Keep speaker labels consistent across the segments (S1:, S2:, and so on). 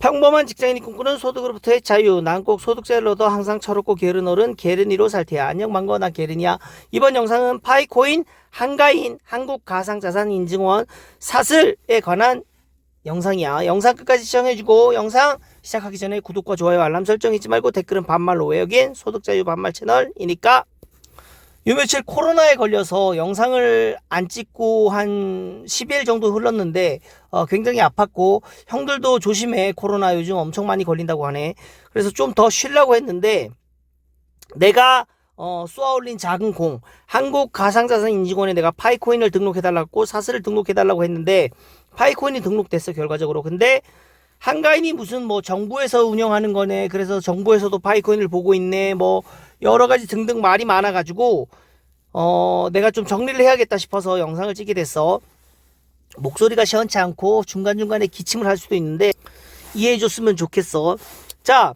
S1: 평범한 직장인이 꿈꾸는 소득으로부터의 자유. 난 꼭 소득자를 얻어 항상 철없고 게으른 어른 게르니로 살 테야. 안녕 반가워, 나 게르니야. 이번 영상은 파이코인, 한가인, 한국가상자산인증원 사슬에 관한 영상이야. 영상 끝까지 시청해주고 영상 시작하기 전에 구독과 좋아요 알람 설정 잊지 말고 댓글은 반말로 왜. 여긴 소득자유 반말 채널이니까. 요 며칠 코로나에 걸려서 영상을 안 찍고 한 10일 정도 흘렀는데 굉장히 아팠고, 형들도 조심해, 코로나 요즘 엄청 많이 걸린다고 하네. 그래서 좀 더 쉬려고 했는데 내가 쏘아올린 작은 공, 한국가상자산인증원에 내가 파이코인을 등록해달라고, 사슬을 등록해달라고 했는데 파이코인이 등록됐어 결과적으로. 근데 한가인이 무슨 뭐 정부에서 운영하는 거네, 그래서 정부에서도 파이코인을 보고 있네, 뭐 여러가지 등등 말이 많아가지고 내가 좀 정리를 해야겠다 싶어서 영상을 찍게 됐어. 목소리가 시원치 않고 중간중간에 기침을 할 수도 있는데 이해해줬으면 좋겠어. 자,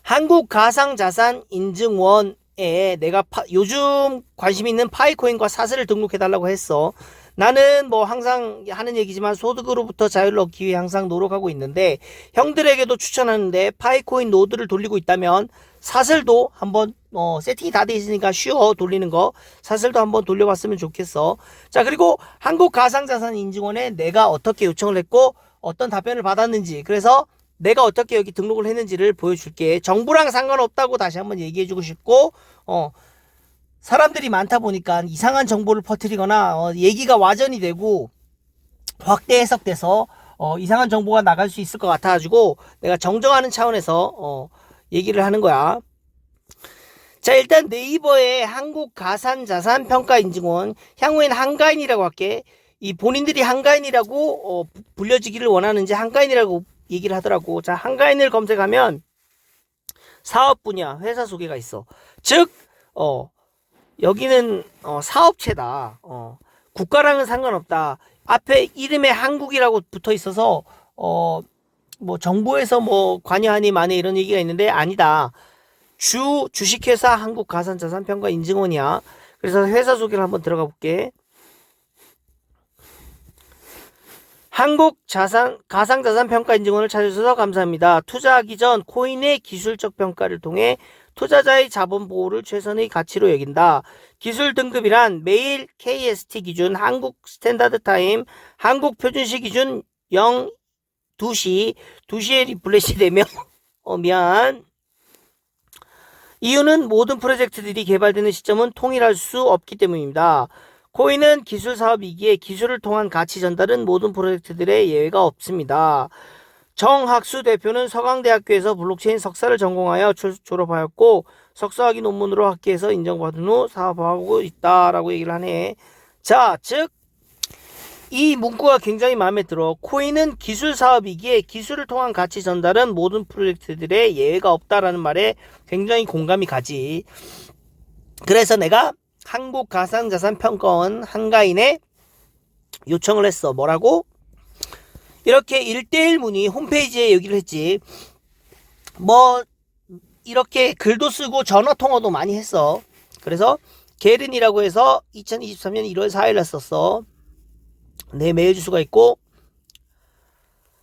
S1: 한국가상자산인증원에 내가 요즘 관심 있는 파이코인과 사슬을 등록해달라고 했어. 나는 뭐 항상 하는 얘기지만 소득으로부터 자유를 얻기 위해 항상 노력하고 있는데, 형들에게도 추천하는데 파이코인 노드를 돌리고 있다면 사슬도 한번 세팅이 다 돼 있으니까 쉬워, 돌리는 거. 사슬도 한번 돌려봤으면 좋겠어. 자, 그리고 한국가상자산인증원에 내가 어떻게 요청을 했고 어떤 답변을 받았는지, 그래서 내가 어떻게 여기 등록을 했는지를 보여줄게. 정부랑 상관없다고 다시 한번 얘기해주고 싶고, 사람들이 많다 보니까 이상한 정보를 퍼뜨리거나 얘기가 와전이 되고 확대 해석돼서 이상한 정보가 나갈 수 있을 것 같아가지고 내가 정정하는 차원에서 얘기를 하는 거야. 자, 일단 네이버에 한국가산자산평가인증원, 향후엔 한가인이라고 할게. 이 본인들이 한가인이라고 불려지기를 원하는지 한가인이라고 얘기를 하더라고. 자, 한가인을 검색하면 사업 분야, 회사 소개가 있어. 즉 여기는 사업체다. 국가랑은 상관없다. 앞에 이름에 한국이라고 붙어 있어서 뭐 정부에서 뭐 관여하니 마니 이런 얘기가 있는데 아니다. 주식회사 한국가산자산평가인증원이야. 그래서 회사 소개를 한번 들어가 볼게. 한국가상자산평가인증원을 찾아주셔서 감사합니다. 투자하기 전 코인의 기술적 평가를 통해 투자자의 자본 보호를 최선의 가치로 여긴다. 기술 등급이란 매일 KST 기준, 한국 스탠다드 타임, 한국 표준시 기준 2시에 리플레시 되며 미안. 이유는 모든 프로젝트들이 개발되는 시점은 통일할 수 없기 때문입니다. 코인은 기술 사업이기에 기술을 통한 가치 전달은 모든 프로젝트들의 예외가 없습니다. 정학수 대표는 서강대학교에서 블록체인 석사를 전공하여 졸업하였고 석사학위 논문으로 학계에서 인정받은 후 사업하고 있다라고 얘기를 하네. 자, 즉 이 문구가 굉장히 마음에 들어. 코인은 기술 사업이기에 기술을 통한 가치 전달은 모든 프로젝트들의 예외가 없다라는 말에 굉장히 공감이 가지. 그래서 내가 한국가상자산평가원 한가인에 요청을 했어. 뭐라고? 이렇게 1대1 문의 홈페이지에 여기를 했지. 뭐 이렇게 글도 쓰고 전화통화도 많이 했어. 그래서 게른이라고 해서 2023년 1월 4일에 썼어. 내 메일 주소가 있고,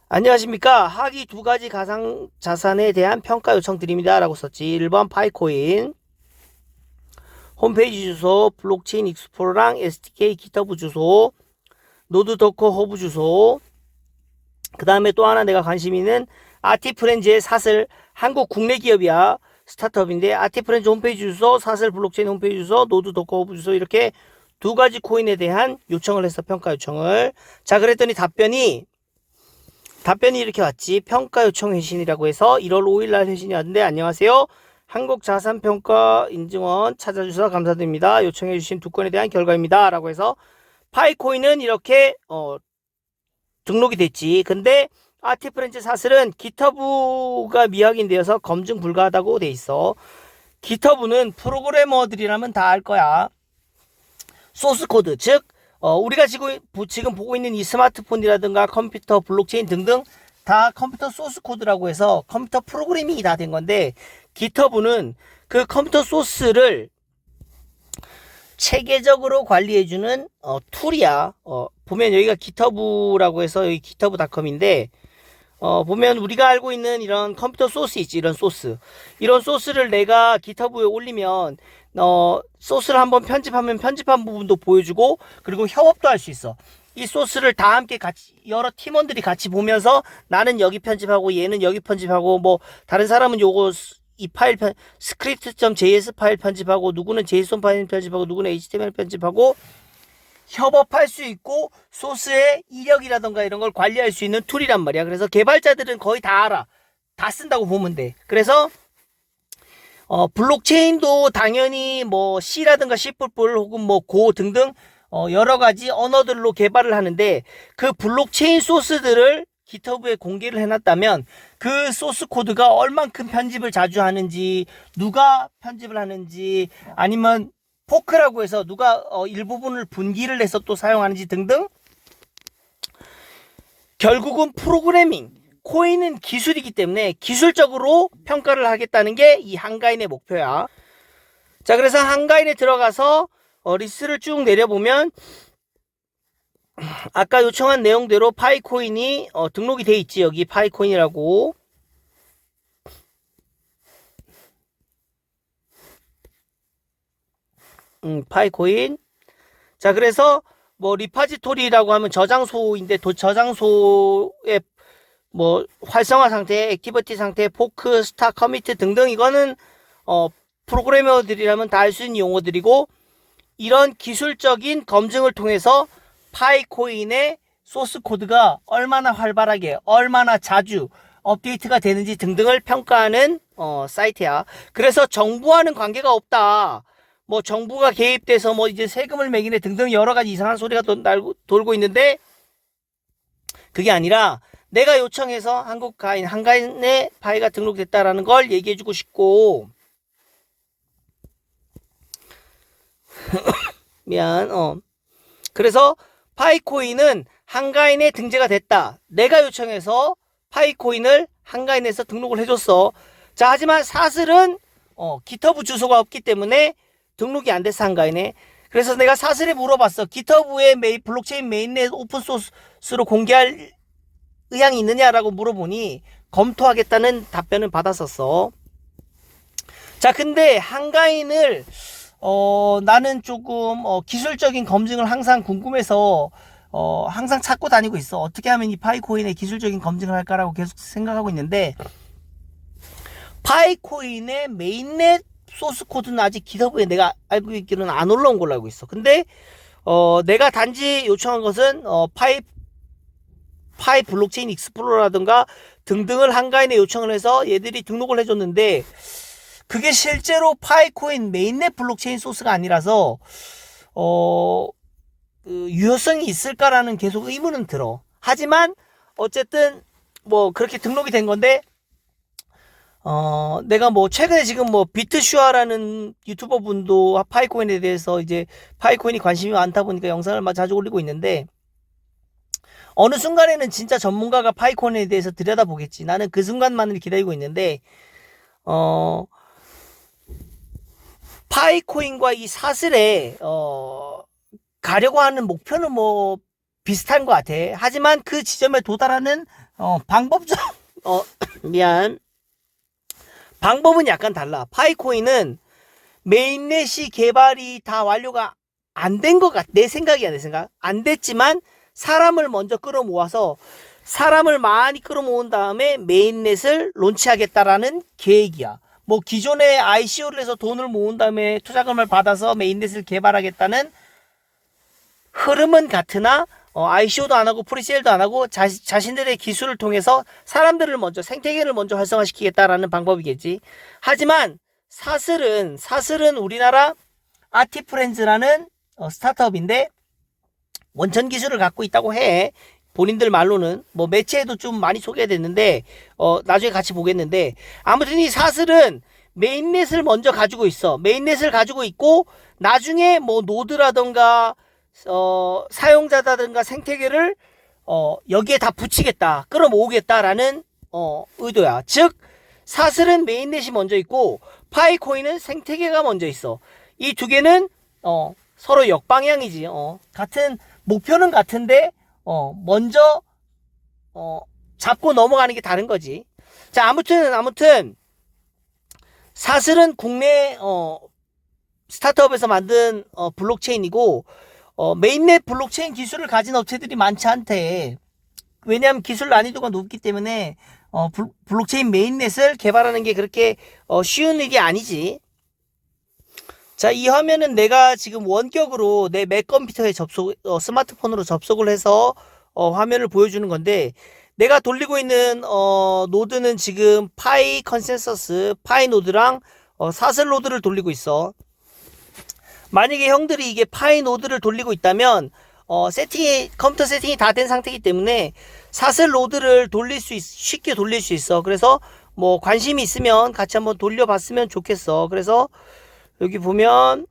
S1: 안녕하십니까, 하기 2가지 가상자산에 대한 평가 요청 드립니다 라고 썼지. 1번 파이코인 홈페이지 주소, 블록체인 익스플로러랑 SDK 기터브 주소, 노드 도커 허브 주소, 그 다음에 또 하나 내가 관심 있는 아티프렌즈의 사슬, 한국 국내 기업이야. 스타트업인데 아티프렌즈 홈페이지 주소, 사슬 블록체인 홈페이지 주소, 노드 도커 허브 주소, 이렇게 2가지 코인에 대한 요청을 했어. 평가 요청을. 자, 그랬더니 답변이 이렇게 왔지. 평가 요청 회신이라고 해서 1월 5일날 회신이 왔는데, 안녕하세요, 한국자산평가인증원 찾아주셔서 감사드립니다. 요청해주신 2건에 대한 결과입니다 라고 해서 파이코인은 이렇게 등록이 됐지. 근데 아티프렌즈 사슬은 기터브가 미확인되어서 검증 불가하다고 돼 있어. 기터브는 프로그래머들이라면 다 알 거야. 소스코드, 즉 우리가 지금 보고 있는 이 스마트폰이라든가 컴퓨터, 블록체인 등등 다 컴퓨터 소스코드라고 해서 컴퓨터 프로그래밍이 다 된 건데, 기터브는 그 컴퓨터 소스를 체계적으로 관리해주는 툴이야. 보면 여기가 기터브라고 해서 여기 기터브닷컴인데 보면 우리가 알고 있는 이런 컴퓨터 소스 있지, 이런 소스. 이런 소스를 내가 기터브에 올리면, 소스를 한번 편집하면 편집한 부분도 보여주고, 그리고 협업도 할 수 있어. 이 소스를 다 함께 같이, 여러 팀원들이 같이 보면서 나는 여기 편집하고 얘는 여기 편집하고, 뭐, 다른 사람은 요거, 이 파일 script.js 파일 편집하고, 누구는 JSON 파일 편집하고, 누구는 HTML 편집하고, 협업할 수 있고 소스의 이력이라던가 이런 걸 관리할 수 있는 툴이란 말이야. 그래서 개발자들은 거의 다 알아. 다 쓴다고 보면 돼. 그래서 블록체인도 당연히 뭐 C라든가 C++ 혹은 뭐 고 등등 여러 가지 언어들로 개발을 하는데 그 블록체인 소스들을 기터브에 공개를 해놨다면 그 소스 코드가 얼만큼 편집을 자주 하는지, 누가 편집을 하는지, 아니면 포크라고 해서 누가 일부분을 분기를 해서 또 사용하는지 등등. 결국은 프로그래밍, 코인은 기술이기 때문에 기술적으로 평가를 하겠다는 게 이 한가인의 목표야. 자, 그래서 한가인에 들어가서 리스트를 쭉 내려보면 아까 요청한 내용대로 파이코인이 등록이 돼 있지. 여기 파이코인이라고. 파이코인. 자, 그래서 뭐 리파지토리라고 하면 저장소인데 저장소의 뭐 활성화 상태, 액티비티 상태, 포크, 스타, 커미트 등등. 이거는 프로그래머들이라면 다 알 수 있는 용어들이고, 이런 기술적인 검증을 통해서 파이코인의 소스 코드가 얼마나 활발하게, 얼마나 자주 업데이트가 되는지 등등을 평가하는 사이트야. 그래서 정부와는 관계가 없다. 뭐 정부가 개입돼서 뭐 이제 세금을 매기네 등등 여러 가지 이상한 소리가 돌고 있는데, 그게 아니라 내가 요청해서 한가인의 파이가 등록됐다라는 걸 얘기해주고 싶고, 그래서 파이코인은 한가인에 등재가 됐다. 내가 요청해서 파이코인을 한가인에서 등록을 해줬어. 자, 하지만 사슬은 기터브 주소가 없기 때문에 등록이 안 됐어, 한가인에. 그래서 내가 사슬에 물어봤어. 기터브의 블록체인 메인넷 오픈소스로 공개할 의향이 있느냐라고 물어보니 검토하겠다는 답변을 받았었어. 자, 근데 한가인을 나는 조금 기술적인 검증을 항상 궁금해서 항상 찾고 다니고 있어. 어떻게 하면 이 파이코인의 기술적인 검증을 할까라고 계속 생각하고 있는데, 파이코인의 메인넷 소스 코드는 아직 기터브에 내가 알고 있기로는 안 올라온 걸로 알고 있어. 근데 내가 단지 요청한 것은 파이 블록체인 익스플로러라든가 등등을 한가인에 요청을 해서 얘들이 등록을 해줬는데, 그게 실제로 파이코인 메인넷 블록체인 소스가 아니라서 유효성이 있을까라는 계속 의문은 들어. 하지만 어쨌든 뭐 그렇게 등록이 된 건데, 내가 뭐 최근에 지금 뭐 비트슈아라는 유튜버 분도 파이코인에 대해서 이제 파이코인이 관심이 많다 보니까 영상을 자주 올리고 있는데, 어느 순간에는 진짜 전문가가 파이코인에 대해서 들여다보겠지. 나는 그 순간만을 기다리고 있는데, 파이코인과 이 사슬에 가려고 하는 목표는 뭐 비슷한 것 같아. 하지만 그 지점에 도달하는 방법적 방법은 약간 달라. 파이코인은 메인넷이 개발이 다 완료가 안 된 것 같아. 내 생각이야, 내 생각. 안 됐지만 사람을 먼저 끌어모아서 사람을 많이 끌어모은 다음에 메인넷을 론치하겠다라는 계획이야. 뭐 기존에 ICO를 해서 돈을 모은 다음에 투자금을 받아서 메인넷을 개발하겠다는 흐름은 같으나 ICO도 안 하고 프리세일도 안 하고 자신들의 기술을 통해서 사람들을 먼저, 생태계를 먼저 활성화시키겠다라는 방법이겠지. 하지만 사슬은 우리나라 아티프렌즈라는 스타트업인데 원천 기술을 갖고 있다고 해. 본인들 말로는 뭐 매체에도 좀 많이 소개됐는데 나중에 같이 보겠는데, 아무튼 이 사슬은 메인넷을 먼저 가지고 있어. 메인넷을 가지고 있고 나중에 뭐 노드라던가 사용자다든가 생태계를 여기에 다 붙이겠다, 끌어모으겠다라는 의도야. 즉 사슬은 메인넷이 먼저 있고 파이코인은 생태계가 먼저 있어. 이 두 개는 서로 역방향이지. 같은 목표는 같은데 먼저 잡고 넘어가는 게 다른 거지. 자, 아무튼 사슬은 국내 스타트업에서 만든 블록체인이고 메인넷 블록체인 기술을 가진 업체들이 많지 않대. 왜냐하면 기술 난이도가 높기 때문에 블록체인 메인넷을 개발하는 게 그렇게 쉬운 일이 아니지. 자, 이 화면은 내가 지금 원격으로 내 맥 컴퓨터에 스마트폰으로 접속을 해서 화면을 보여주는 건데, 내가 돌리고 있는 노드는 지금 파이 컨센서스 파이 노드랑 사슬 노드를 돌리고 있어. 만약에 형들이 이게 파이 노드를 돌리고 있다면 컴퓨터 세팅이 다 된 상태이기 때문에 사슬 노드를 쉽게 돌릴 수 있어. 그래서 뭐 관심이 있으면 같이 한번 돌려봤으면 좋겠어. 그래서 여기 보면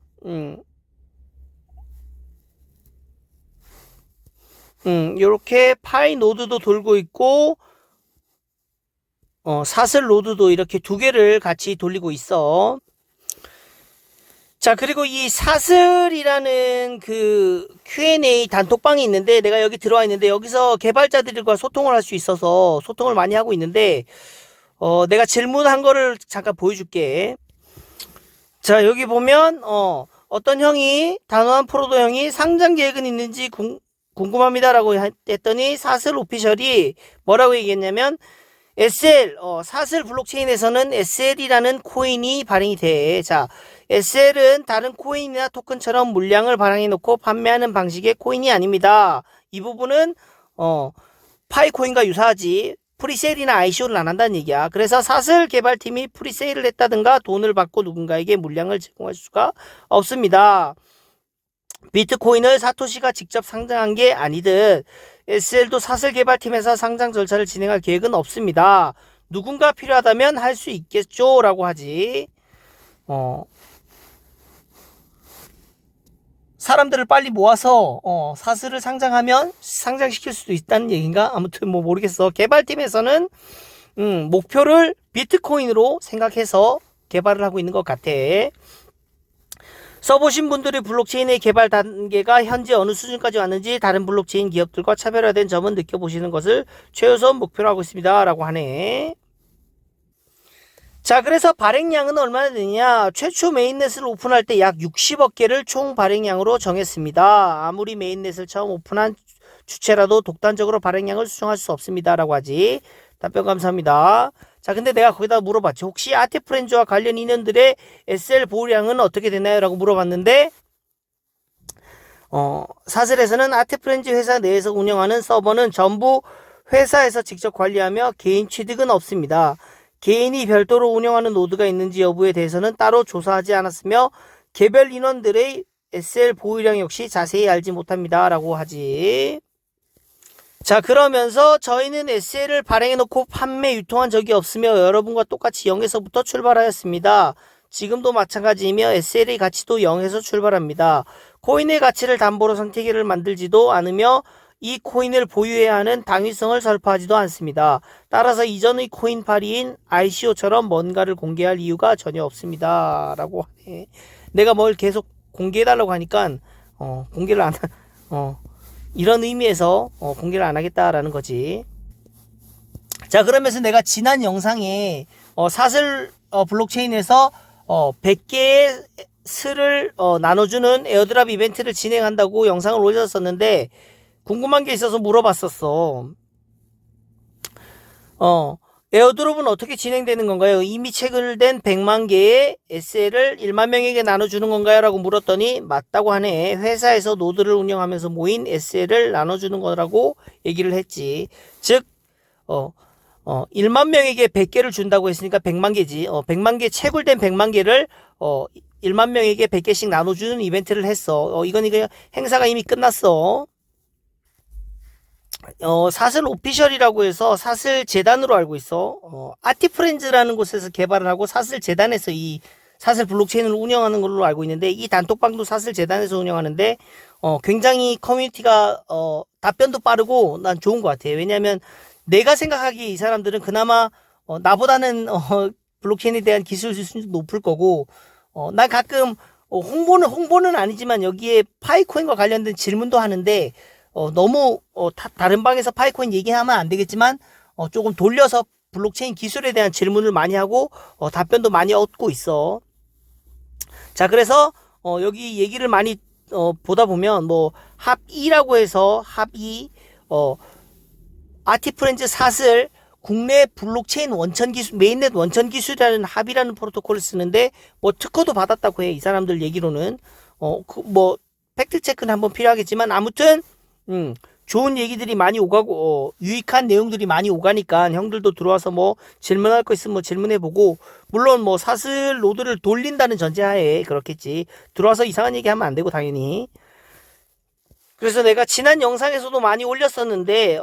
S1: 요렇게 파이 노드도 돌고 있고 사슬 노드도 이렇게 두 개를 같이 돌리고 있어. 자, 그리고 이 사슬이라는 그 Q&A 단톡방이 있는데, 내가 여기 들어와 있는데, 여기서 개발자들과 소통을 할 수 있어서 소통을 많이 하고 있는데, 내가 질문한 거를 잠깐 보여줄게. 자, 여기 보면 어떤 형이, 단호한 프로도 형이 상장 계획은 있는지 궁금합니다라고 했더니, 사슬 오피셜이 뭐라고 얘기했냐면, SL, 사슬 블록체인에서는 SL이라는 코인이 발행이 돼. 자, SL은 다른 코인이나 토큰처럼 물량을 발행해 놓고 판매하는 방식의 코인이 아닙니다. 이 부분은 파이코인과 유사하지. 프리세일이나 ICO를 안 한다는 얘기야. 그래서 사슬 개발팀이 프리세일을 했다든가 돈을 받고 누군가에게 물량을 제공할 수가 없습니다. 비트코인을 사토시가 직접 상장한 게 아니듯 SL도 사슬 개발팀에서 상장 절차를 진행할 계획은 없습니다. 누군가 필요하다면 할 수 있겠죠? 라고 하지. 사람들을 빨리 모아서 사슬을 상장시킬 수도 있다는 얘기인가? 아무튼 뭐 모르겠어. 개발팀에서는 목표를 비트코인으로 생각해서 개발을 하고 있는 것 같아. 써보신 분들의 블록체인의 개발 단계가 현재 어느 수준까지 왔는지 다른 블록체인 기업들과 차별화된 점은 느껴보시는 것을 최우선 목표로 하고 있습니다. 라고 하네. 자, 그래서 발행량은 얼마나 되냐? 최초 메인넷을 오픈할 때 약 60억 개를 총 발행량으로 정했습니다. 아무리 메인넷을 처음 오픈한 주체라도 독단적으로 발행량을 수정할 수 없습니다. 라고 하지. 답변 감사합니다. 자, 근데 내가 거기다 물어봤지. 혹시 아티프렌즈와 관련 인연들의 SL 보유량은 어떻게 되나요? 라고 물어봤는데, 사슬에서는 아티프렌즈 회사 내에서 운영하는 서버는 전부 회사에서 직접 관리하며 개인 취득은 없습니다. 개인이 별도로 운영하는 노드가 있는지 여부에 대해서는 따로 조사하지 않았으며, 개별 인원들의 SL 보유량 역시 자세히 알지 못합니다. 라고 하지. 자, 그러면서 저희는 SL을 발행해놓고 판매 유통한 적이 없으며 여러분과 똑같이 0에서부터 출발하였습니다. 지금도 마찬가지이며 SL의 가치도 0에서 출발합니다. 코인의 가치를 담보로 선택기를 만들지도 않으며 이 코인을 보유해야 하는 당위성을 설파하지도 않습니다. 따라서 이전의 코인 파리인 ICO처럼 뭔가를 공개할 이유가 전혀 없습니다. 라고 하네. 내가 뭘 계속 공개해달라고 하니까 공개를 안 이런 의미에서 공개를 안 하겠다라는 거지. 자, 그러면서 내가 지난 영상에 사슬 블록체인에서 100개의 슬을 나눠주는 에어드랍 이벤트를 진행한다고 영상을 올렸었는데 궁금한 게 있어서 물어봤었어. 에어드롭은 어떻게 진행되는 건가요? 이미 체결된 100만 개의 SL을 1만 명에게 나눠주는 건가요? 라고 물었더니 맞다고 하네. 회사에서 노드를 운영하면서 모인 SL을 나눠주는 거라고 얘기를 했지. 즉 1만 명에게 100개를 준다고 했으니까 100만 개지. 100만 개 채굴된 100만 개를 1만 명에게 100개씩 나눠주는 이벤트를 했어. 이건 행사가 이미 끝났어. 사슬 오피셜이라고 해서 사슬 재단으로 알고 있어. 아티프렌즈라는 곳에서 개발을 하고 사슬 재단에서 이 사슬 블록체인을 운영하는 걸로 알고 있는데, 이 단톡방도 사슬 재단에서 운영하는데 굉장히 커뮤니티가 답변도 빠르고 난 좋은 것 같아. 왜냐하면 내가 생각하기에 이 사람들은 그나마 나보다는 블록체인에 대한 기술 수준도 높을 거고, 난 가끔 홍보는 아니지만 여기에 파이코인과 관련된 질문도 하는데 너무 다른 방에서 파이코인 얘기하면 안 되겠지만 조금 돌려서 블록체인 기술에 대한 질문을 많이 하고 답변도 많이 얻고 있어. 자, 그래서 여기 얘기를 많이 보다 보면 뭐 합2라고 해서 합2 아티프렌즈 삿을 국내 블록체인 원천 기술, 메인넷 원천 기술이라는 합이라는 프로토콜을 쓰는데 뭐 특허도 받았다고 해. 이 사람들 얘기로는 뭐 팩트 체크는 한번 필요하겠지만 아무튼 좋은 얘기들이 많이 오가고 유익한 내용들이 많이 오가니까 형들도 들어와서 뭐 질문할 거 있으면 뭐 질문해보고, 물론 뭐 삿을 로드를 돌린다는 전제하에 그렇겠지. 들어와서 이상한 얘기하면 안 되고 당연히. 그래서 내가 지난 영상에서도 많이 올렸었는데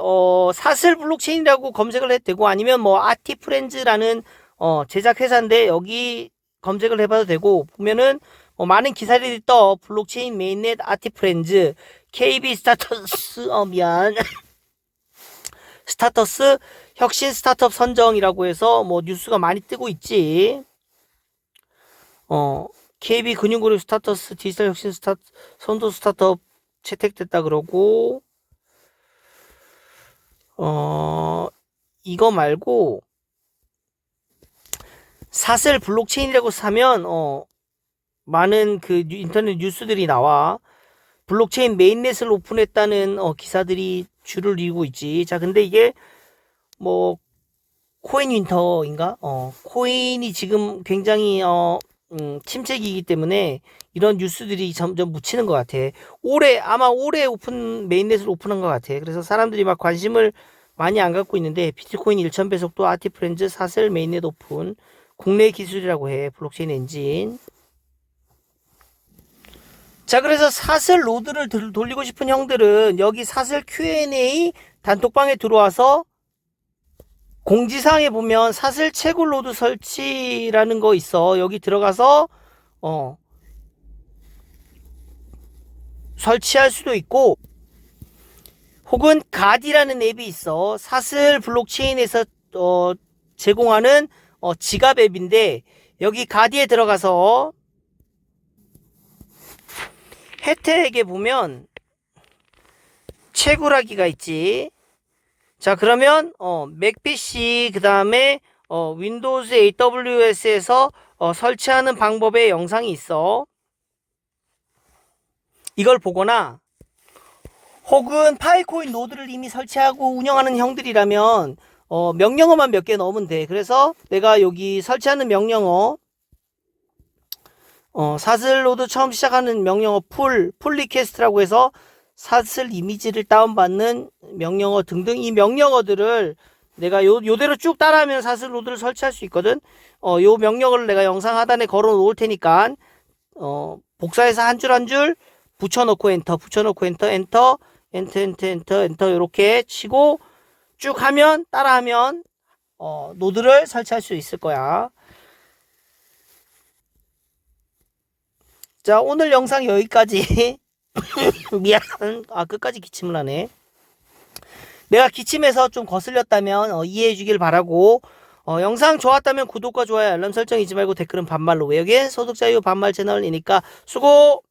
S1: 삿을 블록체인이라고 검색을 해도 되고, 아니면 뭐 아티프렌즈라는 제작 회사인데 여기 검색을 해봐도 되고, 보면은 많은 기사들이 떠. 블록체인 메인넷 아티프렌즈 KB 스타터스 스타터스 혁신 스타트업 선정이라고 해서 뭐 뉴스가 많이 뜨고 있지. KB 금융그룹 스타터스 디지털 혁신 선도 스타트업 채택됐다 그러고, 이거 말고 삿을 블록체인이라고 사면 많은 그 인터넷 뉴스들이 나와. 블록체인 메인넷을 오픈했다는 기사들이 줄을 이루고 있지. 자, 근데 이게 뭐 코인 윈터인가? 코인이 지금 굉장히 침체기이기 때문에 이런 뉴스들이 점점 묻히는 것 같아. 아마 올해 메인넷을 오픈한 것 같아. 그래서 사람들이 막 관심을 많이 안 갖고 있는데, 비트코인 1000배속도 아티프렌즈 삿을 메인넷 오픈, 국내 기술이라고 해. 블록체인 엔진. 자, 그래서 삿을 로드를 돌리고 싶은 형들은 여기 삿을 Q&A 단톡방에 들어와서 공지사항에 보면 삿을 채굴 로드 설치라는 거 있어. 여기 들어가서 설치할 수도 있고, 혹은 가디라는 앱이 있어. 삿을 블록체인에서 제공하는 지갑 앱인데, 여기 가디에 들어가서 혜택에 보면 채굴하기가 있지. 자, 그러면 맥PC 그 다음에 윈도우즈 AWS에서 설치하는 방법의 영상이 있어. 이걸 보거나, 혹은 파이코인 노드를 이미 설치하고 운영하는 형들이라면 명령어만 몇 개 넣으면 돼. 그래서 내가 여기 설치하는 명령어, 삿을 로드 처음 시작하는 명령어 풀 리퀘스트라고 해서 삿을 이미지를 다운받는 명령어 등등, 이 명령어들을 내가 요대로 쭉 따라하면 삿을 로드를 설치할 수 있거든. 요 명령어를 내가 영상 하단에 걸어 놓을 테니까 복사해서 한 줄 한 줄 붙여놓고 엔터, 엔터 이렇게 치고 쭉 하면, 따라하면 노드를 설치할 수 있을 거야. 자, 오늘 영상 여기까지. 미안. 끝까지 기침을 하네. 내가 기침해서 좀 거슬렸다면 이해해 주길 바라고, 영상 좋았다면 구독과 좋아요, 알람 설정 잊지 말고 댓글은 반말로. 여기엔 소득자유 반말 채널이니까 수고!